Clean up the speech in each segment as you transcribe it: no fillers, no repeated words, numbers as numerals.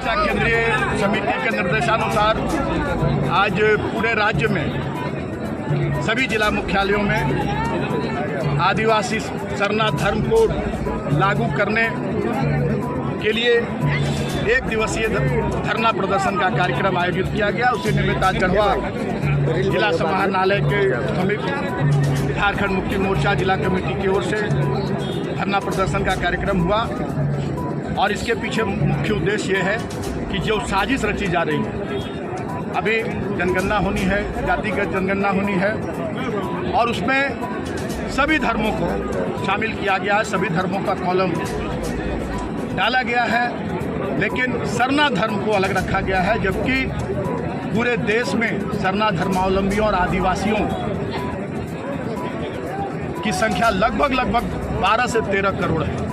मोर्चा केंद्रीय समिति के निर्देशानुसार आज पूरे राज्य में सभी जिला मुख्यालयों में आदिवासी सरना धर्म को लागू करने के लिए एक दिवसीय धरना प्रदर्शन का कार्यक्रम आयोजित किया गया। उसी निमित्त आज गढ़वा जिला समाहरणालय के समीप झारखंड मुक्ति मोर्चा जिला कमेटी की ओर से धरना प्रदर्शन का कार्यक्रम हुआ और इसके पीछे मुख्य उद्देश्य ये है कि जो साजिश रची जा रही है, अभी जनगणना होनी है, जातिगत जनगणना होनी है और उसमें सभी धर्मों को शामिल किया गया है, सभी धर्मों का कॉलम डाला गया है, लेकिन सरना धर्म को अलग रखा गया है, जबकि पूरे देश में सरना धर्मावलंबियों और आदिवासियों की संख्या लगभग 12 से 13 करोड़ है।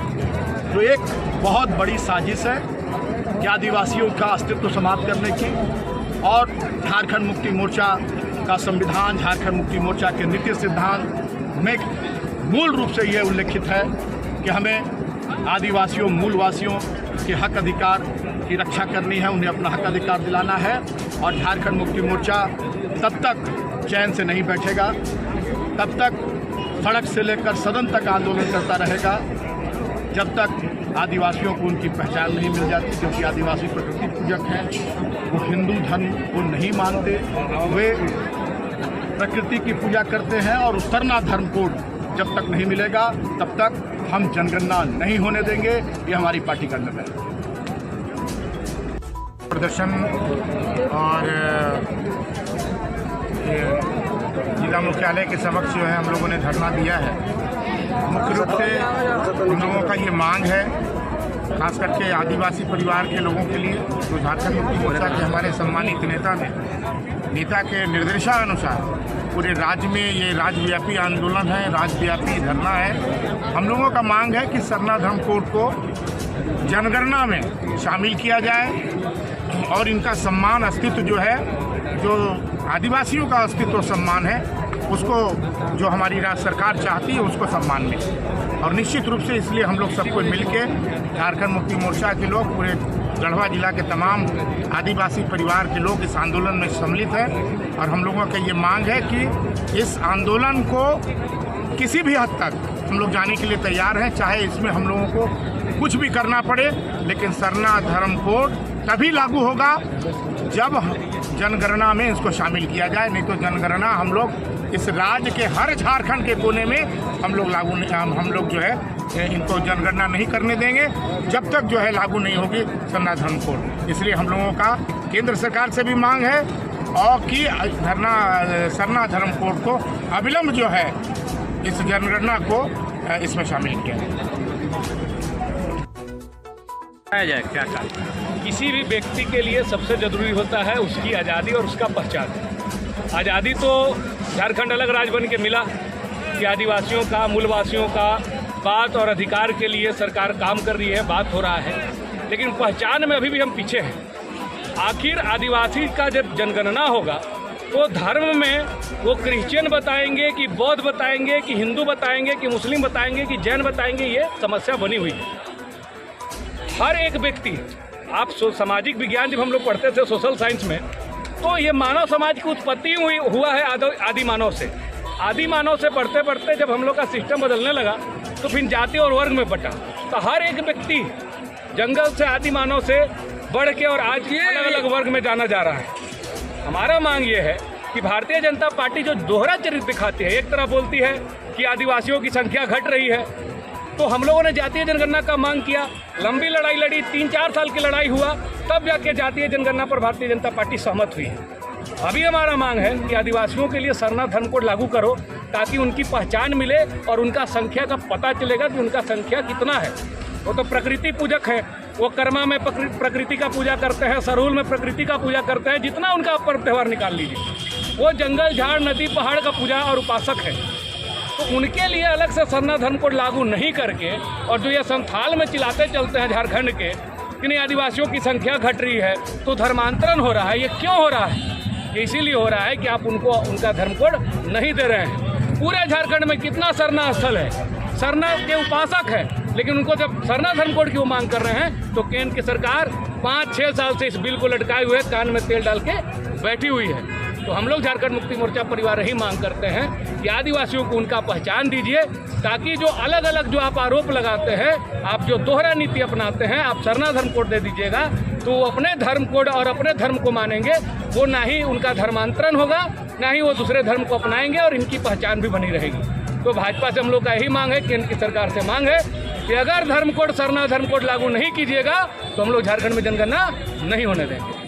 तो एक बहुत बड़ी साजिश है कि आदिवासियों का अस्तित्व समाप्त करने की और झारखंड मुक्ति मोर्चा का संविधान, झारखंड मुक्ति मोर्चा के नीति सिद्धांत में मूल रूप से यह उल्लेखित है कि हमें आदिवासियों, मूलवासियों के हक अधिकार की रक्षा करनी है, उन्हें अपना हक अधिकार दिलाना है और झारखंड मुक्ति मोर्चा तब तक चैन से नहीं बैठेगा, तब तक सड़क से लेकर सदन तक आंदोलन करता रहेगा जब तक आदिवासियों को उनकी पहचान नहीं मिल जाती, क्योंकि आदिवासी प्रकृति पूजक हैं, वो हिंदू धर्म को नहीं मानते, वे प्रकृति की पूजा करते हैं और सरना धर्म कोड जब तक नहीं मिलेगा तब तक हम जनगणना नहीं होने देंगे। ये हमारी पार्टी का निर्णय है। प्रदर्शन और जिला मुख्यालय के समक्ष जो है हम लोगों ने धरना दिया है। मुख्य रूप से हम लोगों का ये मांग है, खास करके आदिवासी परिवार के लोगों के लिए, जो झारखंड मुक्ति मोर्चा के हमारे सम्मानित नेता के निर्देशानुसार पूरे राज्य में ये राज्यव्यापी आंदोलन है, राज्यव्यापी धरना है। हम लोगों का मांग है कि सरना धर्म कोड को जनगणना में शामिल किया जाए और इनका सम्मान, अस्तित्व जो है, जो आदिवासियों का अस्तित्व सम्मान है, उसको जो हमारी राज्य सरकार चाहती है उसको सम्मान मिले। और निश्चित रूप से इसलिए हम लोग सबको मिलके झारखंड मुक्ति मोर्चा के लोग, पूरे गढ़वा जिला के तमाम आदिवासी परिवार के लोग इस आंदोलन में सम्मिलित हैं और हम लोगों का ये मांग है कि इस आंदोलन को किसी भी हद तक हम लोग जाने के लिए तैयार हैं, चाहे इसमें हम लोगों को कुछ भी करना पड़े, लेकिन सरना धर्म कोड तभी लागू होगा जब जनगणना में इसको शामिल किया जाए। नहीं तो जनगणना हम लोग इस राज्य के हर झारखंड के कोने में हम लोग जो है इनको जनगणना नहीं करने देंगे जब तक जो है लागू नहीं होगी सरना धर्म कोड। इसलिए हम लोगों का केंद्र सरकार से भी मांग है और कि सरना धर्म कोड को अविलंब जो है इस जनगणना को इसमें शामिल किया जाए। क्या किसी भी व्यक्ति के लिए सबसे ज़रूरी होता है उसकी आज़ादी और उसका पहचान। आज़ादी तो झारखंड अलग राज्य बन के मिला कि आदिवासियों का, मूलवासियों का बात और अधिकार के लिए सरकार काम कर रही है, बात हो रहा है, लेकिन पहचान में अभी भी हम पीछे हैं। आखिर आदिवासी का जब जनगणना होगा तो धर्म में वो क्रिश्चियन बताएंगे कि बौद्ध बताएंगे कि हिंदू बताएंगे कि मुस्लिम बताएंगे कि जैन बताएंगे, ये समस्या बनी हुई है। हर एक व्यक्ति, आप सामाजिक विज्ञान जब हम लोग पढ़ते थे सोशल साइंस में, तो ये मानव समाज की उत्पत्ति हुआ है आदि मानव से। आदि मानव से पढ़ते पढ़ते जब हम लोग का सिस्टम बदलने लगा तो फिर जाति और वर्ग में बटा। तो हर एक व्यक्ति जंगल से आदि मानव से बढ़ के और आज अलग अलग वर्ग में जाना जा रहा है। हमारा मांग ये है कि भारतीय जनता पार्टी जो दोहरा चरित्र दिखाती है, एक तरफ बोलती है कि आदिवासियों की संख्या घट रही है, तो हम लोगों ने जातीय जनगणना का मांग किया, लंबी लड़ाई लड़ी, 3-4 साल की लड़ाई हुआ, तब जाके जातीय जनगणना पर भारतीय जनता पार्टी सहमत हुई है। अभी हमारा मांग है कि आदिवासियों के लिए सरना धर्म कोड लागू करो ताकि उनकी पहचान मिले और उनका संख्या का पता चलेगा कि उनका संख्या कितना है। वो तो प्रकृति पूजक है, वो कर्मा में प्रकृति का पूजा करते हैं, सरूल में प्रकृति का पूजा करते हैं, जितना उनका पर्व त्यौहार निकाल लीजिए। वो जंगल, झाड़, नदी, पहाड़ का पूजा और उपासक है, तो उनके लिए अलग से सरना धर्म कोड लागू नहीं करके, और जो ये संथाल में चिल्लाते चलते हैं झारखंड के कि नहीं आदिवासियों की संख्या घट रही है तो धर्मांतरण हो रहा है, ये क्यों हो रहा है? ये इसीलिए हो रहा है कि आप उनको उनका धर्म कोड नहीं दे रहे हैं। पूरे झारखंड में कितना सरना स्थल है, सरना के उपासक है, लेकिन उनको जब सरना धर्म कोड की वो मांग कर रहे हैं तो केंद्र की सरकार 5-6 साल से इस बिल को लटकाए हुए कान में तेल डाल के बैठी हुई है। तो हम लोग झारखंड मुक्ति मोर्चा परिवार यही मांग करते हैं कि आदिवासियों को उनका पहचान दीजिए, ताकि जो अलग अलग जो आप आरोप लगाते हैं, आप जो दोहरा नीति अपनाते हैं, आप सरना धर्म कोड दे दीजिएगा तो वो अपने धर्म कोड और अपने धर्म को मानेंगे। वो ना ही उनका धर्मांतरण होगा, ना ही वो दूसरे धर्म को अपनाएंगे और इनकी पहचान भी बनी रहेगी। तो भाजपा से हम लोग का यही मांग है, केंद्र की सरकार से मांग है कि अगर धर्म कोड सरना धर्म कोड लागू नहीं कीजिएगा तो हम लोग झारखंड में जनगणना नहीं होने देंगे।